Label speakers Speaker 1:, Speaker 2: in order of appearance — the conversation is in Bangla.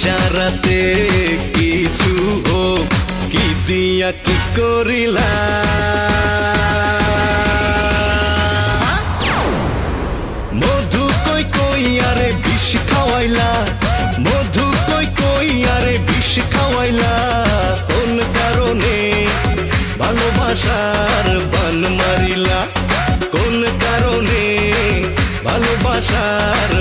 Speaker 1: ইশারাতে কিছু হোক, কি দিয়া কি করিলা। মধু কই কই আরে বিষ খাওয়াইলা, মধু কই কই আরে বিষ খাওয়াইলা। কোন কারণে ভালোবাসার বান মারিলা, কোন কারণে ভালোবাসার